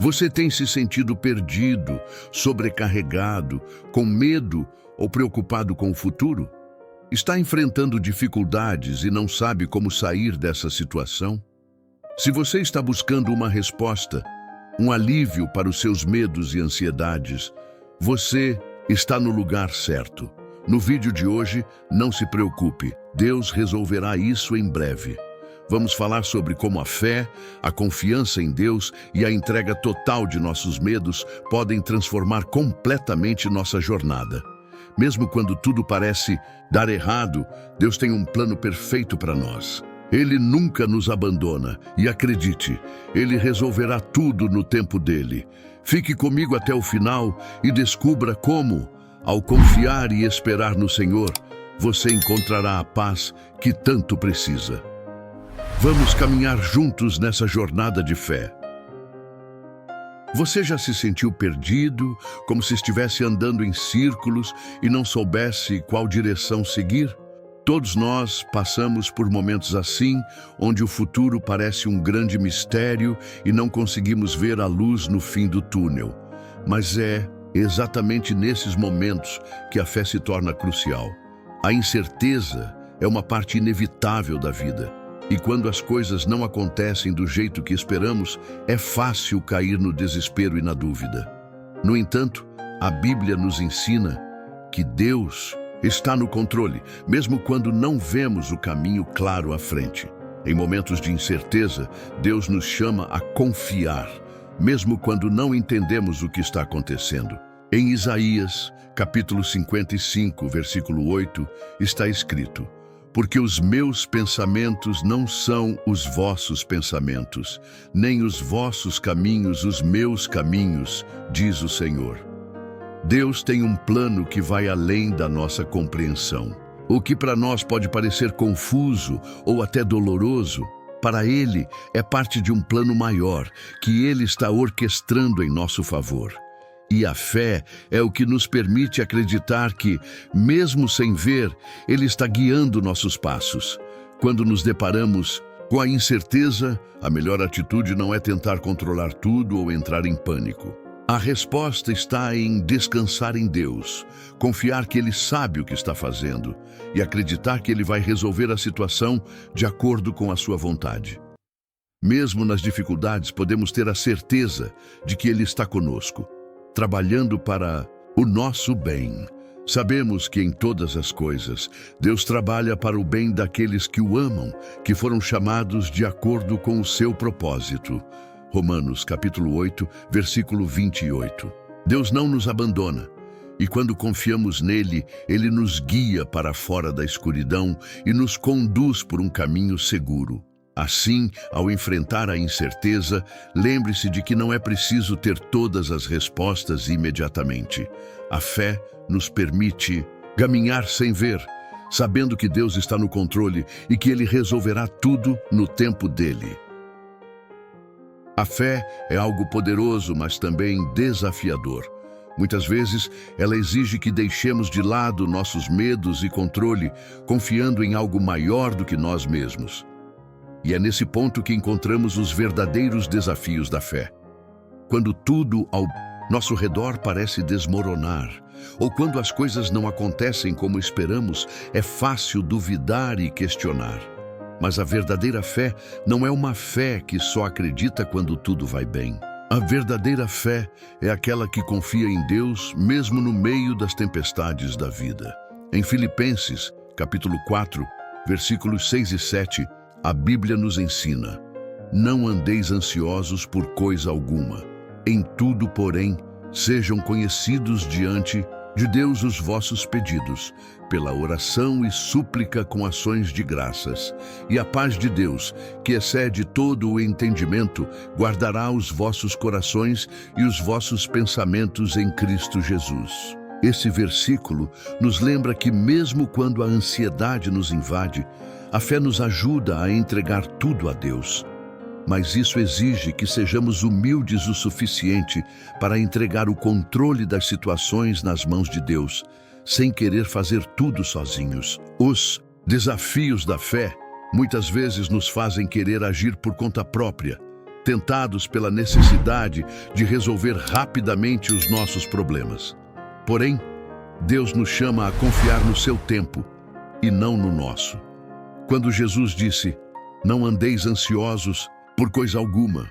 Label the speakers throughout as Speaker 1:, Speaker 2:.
Speaker 1: Você tem se sentido perdido, sobrecarregado, com medo ou preocupado com o futuro? Está enfrentando dificuldades e não sabe como sair dessa situação? Se você está buscando uma resposta, um alívio para os seus medos e ansiedades, você está no lugar certo. No vídeo de hoje, não se preocupe, Deus resolverá isso em breve. Vamos falar sobre como a fé, a confiança em Deus e a entrega total de nossos medos podem transformar completamente nossa jornada. Mesmo quando tudo parece dar errado, Deus tem um plano perfeito para nós. Ele nunca nos abandona e acredite, Ele resolverá tudo no tempo dele. Fique comigo até o final e descubra como, ao confiar e esperar no Senhor, você encontrará a paz que tanto precisa. Vamos caminhar juntos nessa jornada de fé. Você já se sentiu perdido, como se estivesse andando em círculos e não soubesse qual direção seguir? Todos nós passamos por momentos assim, onde o futuro parece um grande mistério e não conseguimos ver a luz no fim do túnel. Mas é exatamente nesses momentos que a fé se torna crucial. A incerteza é uma parte inevitável da vida. E quando as coisas não acontecem do jeito que esperamos, é fácil cair no desespero e na dúvida. No entanto, a Bíblia nos ensina que Deus está no controle, mesmo quando não vemos o caminho claro à frente. Em momentos de incerteza, Deus nos chama a confiar, mesmo quando não entendemos o que está acontecendo. Em Isaías, capítulo 55, versículo 8, está escrito: porque os meus pensamentos não são os vossos pensamentos, nem os vossos caminhos os meus caminhos, diz o Senhor. Deus tem um plano que vai além da nossa compreensão. O que para nós pode parecer confuso ou até doloroso, para Ele é parte de um plano maior, que Ele está orquestrando em nosso favor. E a fé é o que nos permite acreditar que, mesmo sem ver, Ele está guiando nossos passos. Quando nos deparamos com a incerteza, a melhor atitude não é tentar controlar tudo ou entrar em pânico. A resposta está em descansar em Deus, confiar que Ele sabe o que está fazendo e acreditar que Ele vai resolver a situação de acordo com a sua vontade. Mesmo nas dificuldades, podemos ter a certeza de que Ele está conosco, trabalhando para o nosso bem. Sabemos que em todas as coisas, Deus trabalha para o bem daqueles que o amam, que foram chamados de acordo com o seu propósito. Romanos, capítulo 8, versículo 28. Deus não nos abandona, e quando confiamos nele, Ele nos guia para fora da escuridão e nos conduz por um caminho seguro. Assim, ao enfrentar a incerteza, lembre-se de que não é preciso ter todas as respostas imediatamente. A fé nos permite caminhar sem ver, sabendo que Deus está no controle e que Ele resolverá tudo no tempo dele. A fé é algo poderoso, mas também desafiador. Muitas vezes, ela exige que deixemos de lado nossos medos e controle, confiando em algo maior do que nós mesmos. E é nesse ponto que encontramos os verdadeiros desafios da fé. Quando tudo ao nosso redor parece desmoronar, ou quando as coisas não acontecem como esperamos, é fácil duvidar e questionar. Mas a verdadeira fé não é uma fé que só acredita quando tudo vai bem. A verdadeira fé é aquela que confia em Deus mesmo no meio das tempestades da vida. Em Filipenses, capítulo 4, versículos 6 e 7, a Bíblia nos ensina: não andeis ansiosos por coisa alguma. Em tudo, porém, sejam conhecidos diante de Deus os vossos pedidos, pela oração e súplica com ações de graças. E a paz de Deus, que excede todo o entendimento, guardará os vossos corações e os vossos pensamentos em Cristo Jesus. Esse versículo nos lembra que mesmo quando a ansiedade nos invade, a fé nos ajuda a entregar tudo a Deus. Mas isso exige que sejamos humildes o suficiente para entregar o controle das situações nas mãos de Deus, sem querer fazer tudo sozinhos. Os desafios da fé muitas vezes nos fazem querer agir por conta própria, tentados pela necessidade de resolver rapidamente os nossos problemas. Porém, Deus nos chama a confiar no seu tempo e não no nosso. Quando Jesus disse, "Não andeis ansiosos por coisa alguma",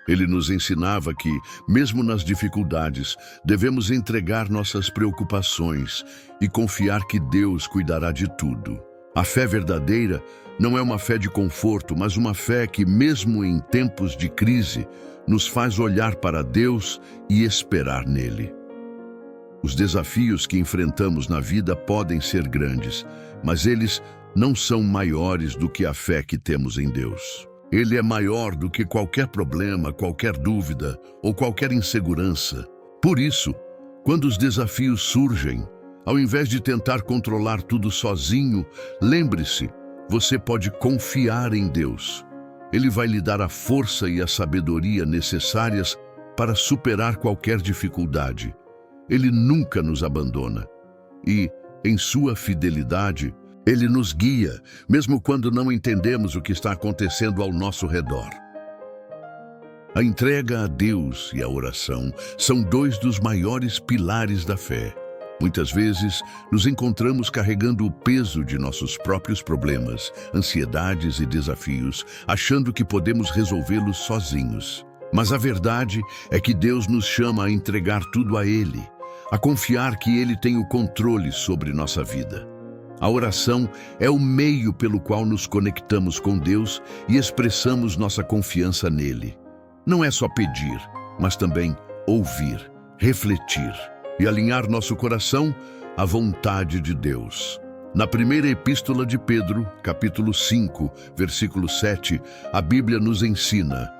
Speaker 1: ele nos ensinava que, mesmo nas dificuldades, devemos entregar nossas preocupações e confiar que Deus cuidará de tudo. A fé verdadeira não é uma fé de conforto, mas uma fé que, mesmo em tempos de crise, nos faz olhar para Deus e esperar nele. Os desafios que enfrentamos na vida podem ser grandes, mas eles não são maiores do que a fé que temos em Deus. Ele é maior do que qualquer problema, qualquer dúvida ou qualquer insegurança. Por isso, quando os desafios surgem, ao invés de tentar controlar tudo sozinho, lembre-se, você pode confiar em Deus. Ele vai lhe dar a força e a sabedoria necessárias para superar qualquer dificuldade. Ele nunca nos abandona. E, em sua fidelidade, Ele nos guia, mesmo quando não entendemos o que está acontecendo ao nosso redor. A entrega a Deus e a oração são dois dos maiores pilares da fé. Muitas vezes, nos encontramos carregando o peso de nossos próprios problemas, ansiedades e desafios, achando que podemos resolvê-los sozinhos. Mas a verdade é que Deus nos chama a entregar tudo a Ele, a confiar que Ele tem o controle sobre nossa vida. A oração é o meio pelo qual nos conectamos com Deus e expressamos nossa confiança nele. Não é só pedir, mas também ouvir, refletir e alinhar nosso coração à vontade de Deus. Na primeira epístola de Pedro, capítulo 5, versículo 7, a Bíblia nos ensina: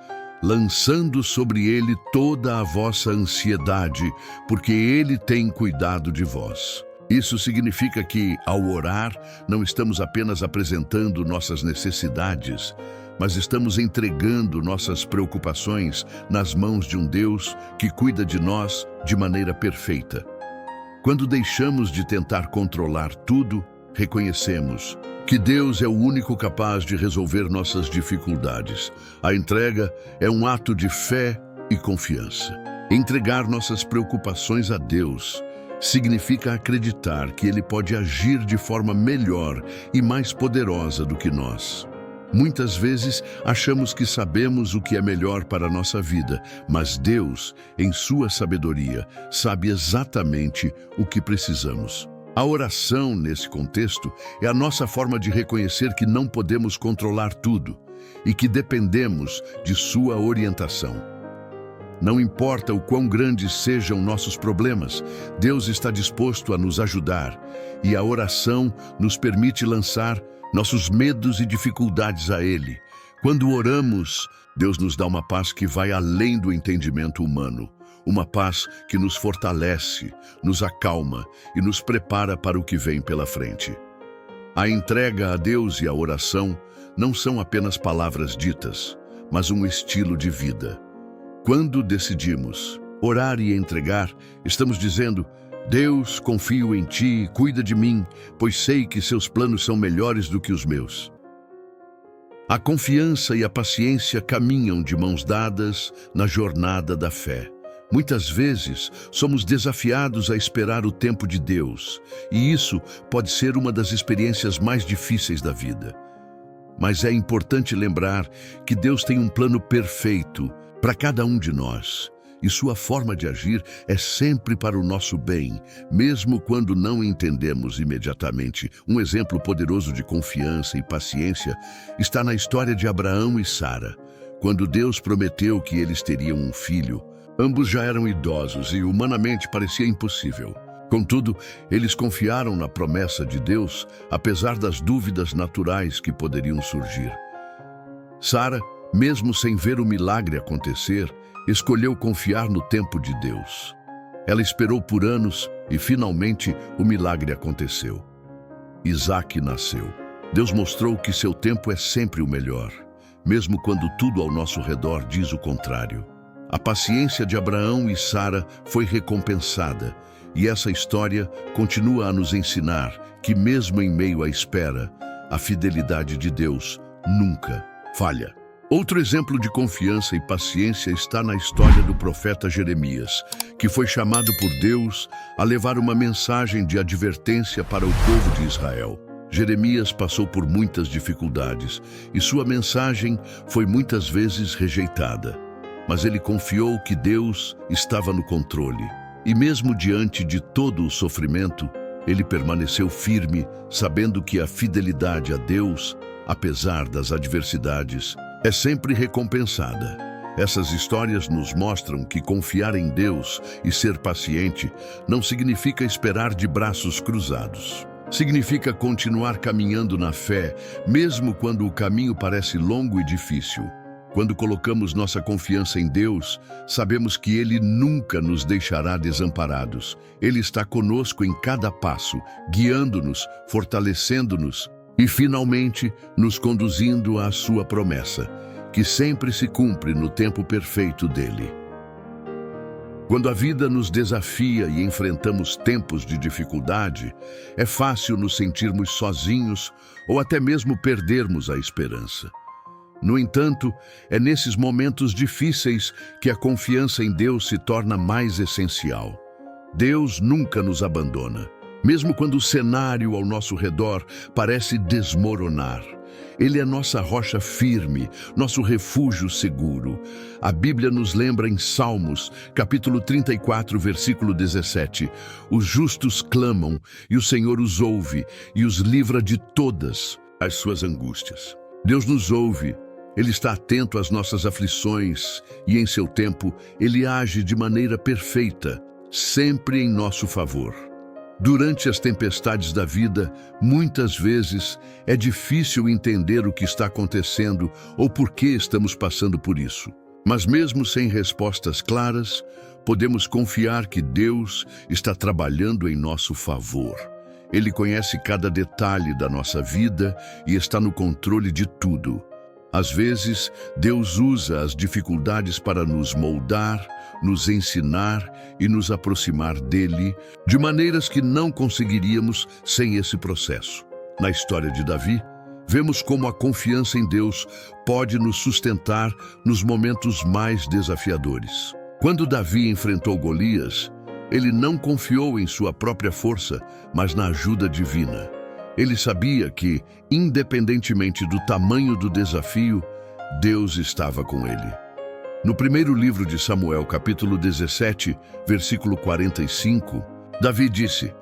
Speaker 1: lançando sobre ele toda a vossa ansiedade, porque ele tem cuidado de vós. Isso significa que, ao orar, não estamos apenas apresentando nossas necessidades, mas estamos entregando nossas preocupações nas mãos de um Deus que cuida de nós de maneira perfeita. Quando deixamos de tentar controlar tudo, reconhecemos que Deus é o único capaz de resolver nossas dificuldades. A entrega é um ato de fé e confiança. Entregar nossas preocupações a Deus significa acreditar que Ele pode agir de forma melhor e mais poderosa do que nós. Muitas vezes achamos que sabemos o que é melhor para a nossa vida, mas Deus, em sua sabedoria, sabe exatamente o que precisamos. A oração, nesse contexto, é a nossa forma de reconhecer que não podemos controlar tudo e que dependemos de sua orientação. Não importa o quão grandes sejam nossos problemas, Deus está disposto a nos ajudar, e a oração nos permite lançar nossos medos e dificuldades a Ele. Quando oramos, Deus nos dá uma paz que vai além do entendimento humano, uma paz que nos fortalece, nos acalma e nos prepara para o que vem pela frente. A entrega a Deus e a oração não são apenas palavras ditas, mas um estilo de vida. Quando decidimos orar e entregar, estamos dizendo: Deus, confio em Ti, cuida de mim, pois sei que seus planos são melhores do que os meus. A confiança e a paciência caminham de mãos dadas na jornada da fé. Muitas vezes, somos desafiados a esperar o tempo de Deus, e isso pode ser uma das experiências mais difíceis da vida. Mas é importante lembrar que Deus tem um plano perfeito para cada um de nós, e sua forma de agir é sempre para o nosso bem, mesmo quando não entendemos imediatamente. Um exemplo poderoso de confiança e paciência está na história de Abraão e Sara. Quando Deus prometeu que eles teriam um filho, ambos já eram idosos e humanamente parecia impossível. Contudo, eles confiaram na promessa de Deus, apesar das dúvidas naturais que poderiam surgir. Sara, mesmo sem ver o milagre acontecer, escolheu confiar no tempo de Deus. Ela esperou por anos e, finalmente, o milagre aconteceu. Isaque nasceu. Deus mostrou que seu tempo é sempre o melhor, mesmo quando tudo ao nosso redor diz o contrário. A paciência de Abraão e Sara foi recompensada, e essa história continua a nos ensinar que, mesmo em meio à espera, a fidelidade de Deus nunca falha. Outro exemplo de confiança e paciência está na história do profeta Jeremias, que foi chamado por Deus a levar uma mensagem de advertência para o povo de Israel. Jeremias passou por muitas dificuldades e sua mensagem foi muitas vezes rejeitada. Mas ele confiou que Deus estava no controle. E mesmo diante de todo o sofrimento, ele permaneceu firme, sabendo que a fidelidade a Deus, apesar das adversidades, é sempre recompensada. Essas histórias nos mostram que confiar em Deus e ser paciente não significa esperar de braços cruzados. Significa continuar caminhando na fé, mesmo quando o caminho parece longo e difícil. Quando colocamos nossa confiança em Deus, sabemos que Ele nunca nos deixará desamparados. Ele está conosco em cada passo, guiando-nos, fortalecendo-nos e, finalmente, nos conduzindo à sua promessa, que sempre se cumpre no tempo perfeito dele. Quando a vida nos desafia e enfrentamos tempos de dificuldade, é fácil nos sentirmos sozinhos ou até mesmo perdermos a esperança. No entanto, é nesses momentos difíceis que a confiança em Deus se torna mais essencial. Deus nunca nos abandona, mesmo quando o cenário ao nosso redor parece desmoronar. Ele é nossa rocha firme, nosso refúgio seguro. A Bíblia nos lembra em Salmos, capítulo 34, versículo 17: os justos clamam, e o Senhor os ouve, e os livra de todas as suas angústias. Deus nos ouve. Ele está atento às nossas aflições e, em seu tempo, Ele age de maneira perfeita, sempre em nosso favor. Durante as tempestades da vida, muitas vezes, é difícil entender o que está acontecendo ou por que estamos passando por isso. Mas mesmo sem respostas claras, podemos confiar que Deus está trabalhando em nosso favor. Ele conhece cada detalhe da nossa vida e está no controle de tudo. Às vezes, Deus usa as dificuldades para nos moldar, nos ensinar e nos aproximar dele de maneiras que não conseguiríamos sem esse processo. Na história de Davi, vemos como a confiança em Deus pode nos sustentar nos momentos mais desafiadores. Quando Davi enfrentou Golias, ele não confiou em sua própria força, mas na ajuda divina. Ele sabia que, independentemente do tamanho do desafio, Deus estava com ele. No primeiro livro de Samuel, capítulo 17, versículo 45, Davi disse: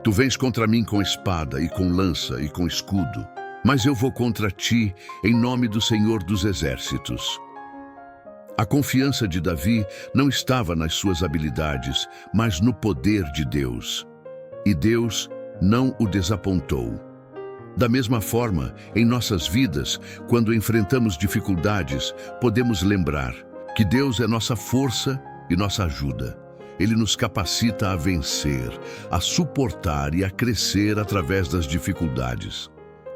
Speaker 1: Tu vens contra mim com espada e com lança e com escudo, mas eu vou contra ti em nome do Senhor dos Exércitos. A confiança de Davi não estava nas suas habilidades, mas no poder de Deus. E Deus não o desapontou. Da mesma forma, em nossas vidas, quando enfrentamos dificuldades, podemos lembrar que Deus é nossa força e nossa ajuda. Ele nos capacita a vencer, a suportar e a crescer através das dificuldades.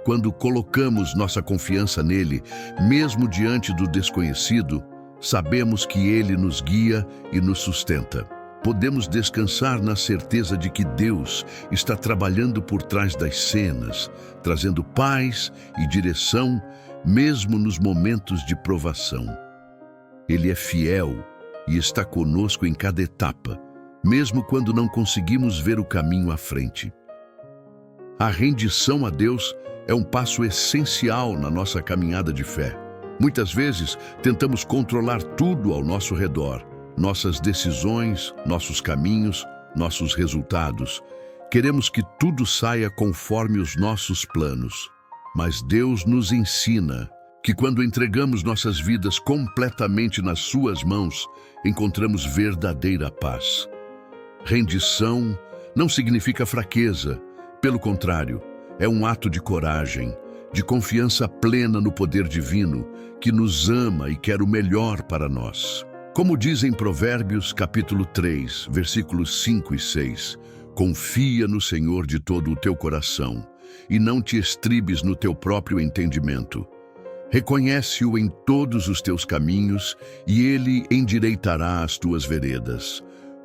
Speaker 1: Quando colocamos nossa confiança nele, mesmo diante do desconhecido, sabemos que ele nos guia e nos sustenta. Podemos descansar na certeza de que Deus está trabalhando por trás das cenas, trazendo paz e direção, mesmo nos momentos de provação. Ele é fiel e está conosco em cada etapa, mesmo quando não conseguimos ver o caminho à frente. A rendição a Deus é um passo essencial na nossa caminhada de fé. Muitas vezes, tentamos controlar tudo ao nosso redor, nossas decisões, nossos caminhos, nossos resultados. Queremos que tudo saia conforme os nossos planos. Mas Deus nos ensina que quando entregamos nossas vidas completamente nas suas mãos, encontramos verdadeira paz. Rendição não significa fraqueza. Pelo contrário, é um ato de coragem, de confiança plena no poder divino, que nos ama e quer o melhor para nós. Como diz em Provérbios, capítulo 3, versículos 5 e 6, confia no Senhor de todo o teu coração e não te estribes no teu próprio entendimento. Reconhece-o em todos os teus caminhos e ele endireitará as tuas veredas.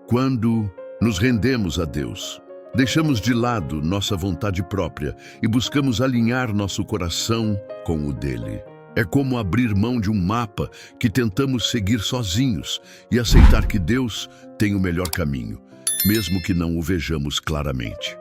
Speaker 1: Quando nos rendemos a Deus, deixamos de lado nossa vontade própria e buscamos alinhar nosso coração com o dele. É como abrir mão de um mapa que tentamos seguir sozinhos e aceitar que Deus tem o melhor caminho, mesmo que não o vejamos claramente.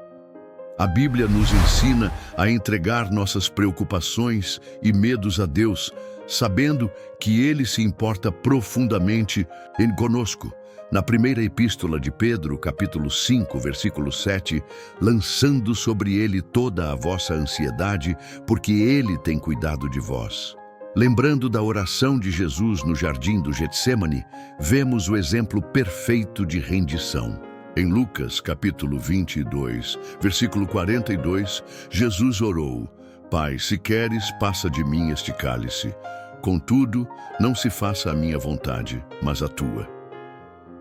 Speaker 1: A Bíblia nos ensina a entregar nossas preocupações e medos a Deus, sabendo que Ele se importa profundamente em conosco. Na primeira epístola de Pedro, capítulo 5, versículo 7, lançando sobre Ele toda a vossa ansiedade, porque Ele tem cuidado de vós. Lembrando da oração de Jesus no jardim do Getsemane, vemos o exemplo perfeito de rendição. Em Lucas, capítulo 22, versículo 42, Jesus orou: Pai, se queres, passa de mim este cálice. Contudo, não se faça a minha vontade, mas a tua.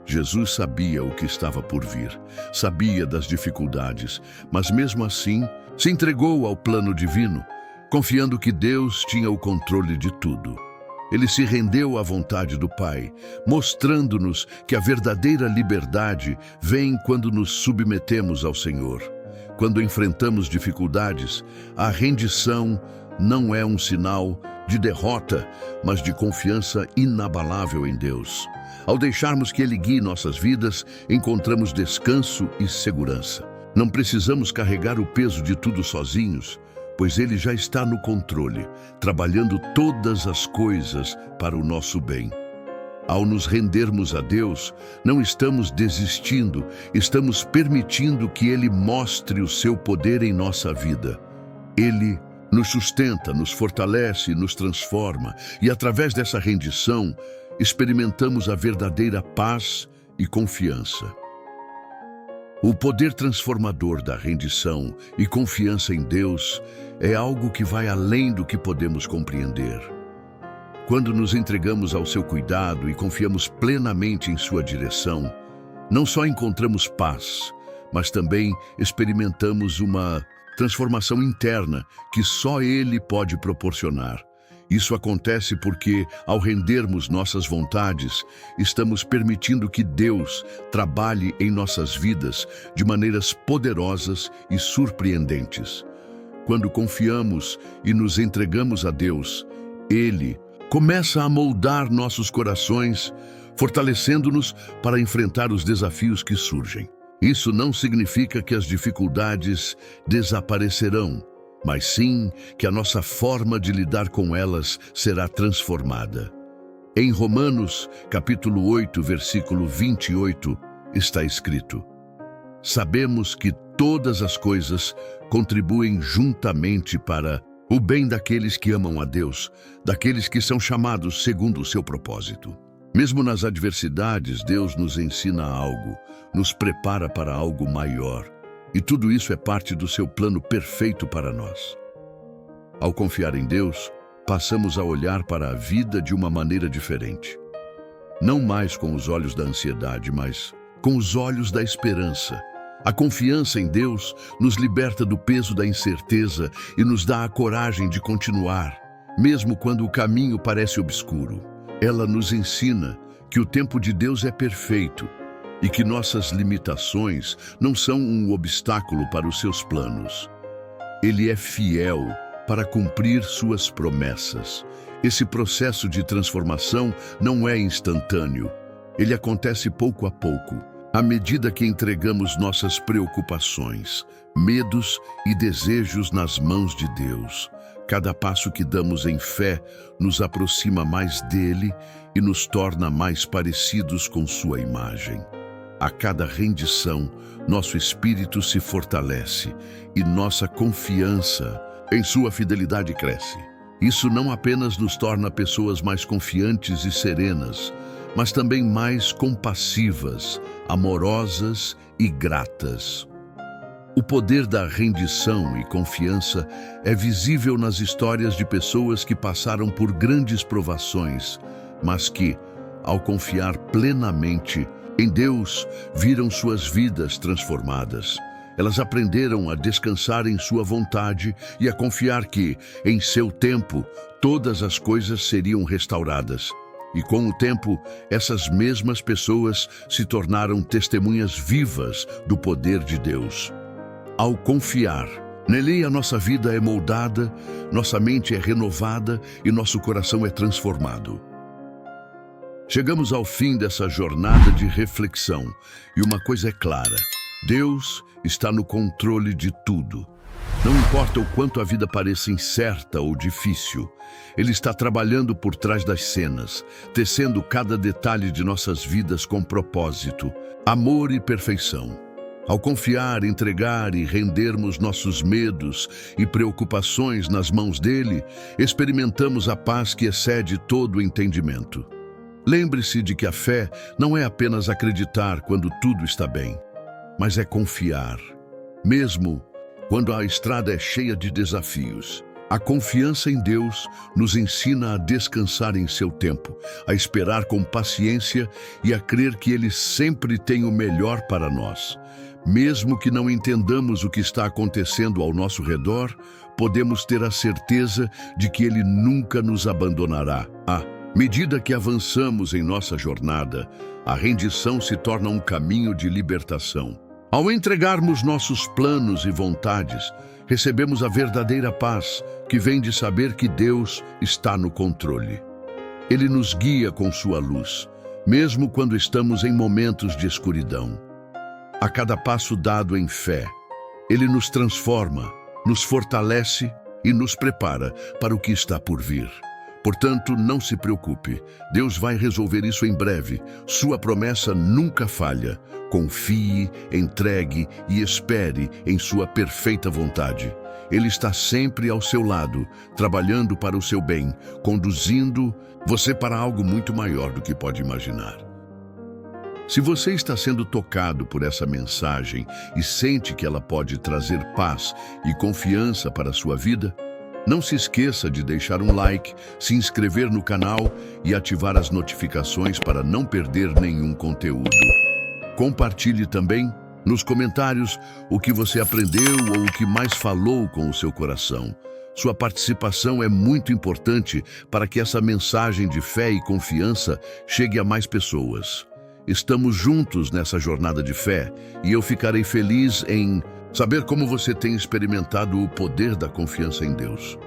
Speaker 1: Jesus sabia o que estava por vir, sabia das dificuldades, mas mesmo assim se entregou ao plano divino, confiando que Deus tinha o controle de tudo. Ele se rendeu à vontade do Pai, mostrando-nos que a verdadeira liberdade vem quando nos submetemos ao Senhor. Quando enfrentamos dificuldades, a rendição não é um sinal de derrota, mas de confiança inabalável em Deus. Ao deixarmos que Ele guie nossas vidas, encontramos descanso e segurança. Não precisamos carregar o peso de tudo sozinhos, pois Ele já está no controle, trabalhando todas as coisas para o nosso bem. Ao nos rendermos a Deus, não estamos desistindo, estamos permitindo que Ele mostre o seu poder em nossa vida. Ele nos sustenta, nos fortalece, nos transforma, e através dessa rendição, experimentamos a verdadeira paz e confiança. O poder transformador da rendição e confiança em Deus é algo que vai além do que podemos compreender. Quando nos entregamos ao seu cuidado e confiamos plenamente em sua direção, não só encontramos paz, mas também experimentamos uma transformação interna que só Ele pode proporcionar. Isso acontece porque, ao rendermos nossas vontades, estamos permitindo que Deus trabalhe em nossas vidas de maneiras poderosas e surpreendentes. Quando confiamos e nos entregamos a Deus, Ele começa a moldar nossos corações, fortalecendo-nos para enfrentar os desafios que surgem. Isso não significa que as dificuldades desaparecerão, mas sim que a nossa forma de lidar com elas será transformada. Em Romanos, capítulo 8, versículo 28, está escrito: Sabemos que todas as coisas contribuem juntamente para o bem daqueles que amam a Deus, daqueles que são chamados segundo o seu propósito. Mesmo nas adversidades, Deus nos ensina algo, nos prepara para algo maior. E tudo isso é parte do seu plano perfeito para nós. Ao confiar em Deus, passamos a olhar para a vida de uma maneira diferente. Não mais com os olhos da ansiedade, mas com os olhos da esperança. A confiança em Deus nos liberta do peso da incerteza e nos dá a coragem de continuar, mesmo quando o caminho parece obscuro. Ela nos ensina que o tempo de Deus é perfeito e que nossas limitações não são um obstáculo para os seus planos. Ele é fiel para cumprir suas promessas. Esse processo de transformação não é instantâneo. Ele acontece pouco a pouco, à medida que entregamos nossas preocupações, medos e desejos nas mãos de Deus. Cada passo que damos em fé nos aproxima mais dele e nos torna mais parecidos com sua imagem. A cada rendição, nosso espírito se fortalece e nossa confiança em sua fidelidade cresce. Isso não apenas nos torna pessoas mais confiantes e serenas, mas também mais compassivas, amorosas e gratas. O poder da rendição e confiança é visível nas histórias de pessoas que passaram por grandes provações, mas que, ao confiar plenamente em Deus, viram suas vidas transformadas. Elas aprenderam a descansar em sua vontade e a confiar que, em seu tempo, todas as coisas seriam restauradas. E com o tempo, essas mesmas pessoas se tornaram testemunhas vivas do poder de Deus. Ao confiar, Nele a nossa vida é moldada, nossa mente é renovada e nosso coração é transformado. Chegamos ao fim dessa jornada de reflexão e uma coisa é clara: Deus está no controle de tudo. Não importa o quanto a vida pareça incerta ou difícil, Ele está trabalhando por trás das cenas, tecendo cada detalhe de nossas vidas com propósito, amor e perfeição. Ao confiar, entregar e rendermos nossos medos e preocupações nas mãos dele, experimentamos a paz que excede todo o entendimento. Lembre-se de que a fé não é apenas acreditar quando tudo está bem, mas é confiar, mesmo quando a estrada é cheia de desafios. A confiança em Deus nos ensina a descansar em seu tempo, a esperar com paciência e a crer que Ele sempre tem o melhor para nós. Mesmo que não entendamos o que está acontecendo ao nosso redor, podemos ter a certeza de que Ele nunca nos abandonará. À medida que avançamos em nossa jornada, a rendição se torna um caminho de libertação. Ao entregarmos nossos planos e vontades, recebemos a verdadeira paz que vem de saber que Deus está no controle. Ele nos guia com sua luz, mesmo quando estamos em momentos de escuridão. A cada passo dado em fé, Ele nos transforma, nos fortalece e nos prepara para o que está por vir. Portanto, não se preocupe, Deus vai resolver isso em breve. Sua promessa nunca falha. Confie, entregue e espere em sua perfeita vontade. Ele está sempre ao seu lado, trabalhando para o seu bem, conduzindo você para algo muito maior do que pode imaginar. Se você está sendo tocado por essa mensagem e sente que ela pode trazer paz e confiança para a sua vida, não se esqueça de deixar um like, se inscrever no canal e ativar as notificações para não perder nenhum conteúdo. Compartilhe também nos comentários o que você aprendeu ou o que mais falou com o seu coração. Sua participação é muito importante para que essa mensagem de fé e confiança chegue a mais pessoas. Estamos juntos nessa jornada de fé e eu ficarei feliz em saber como você tem experimentado o poder da confiança em Deus.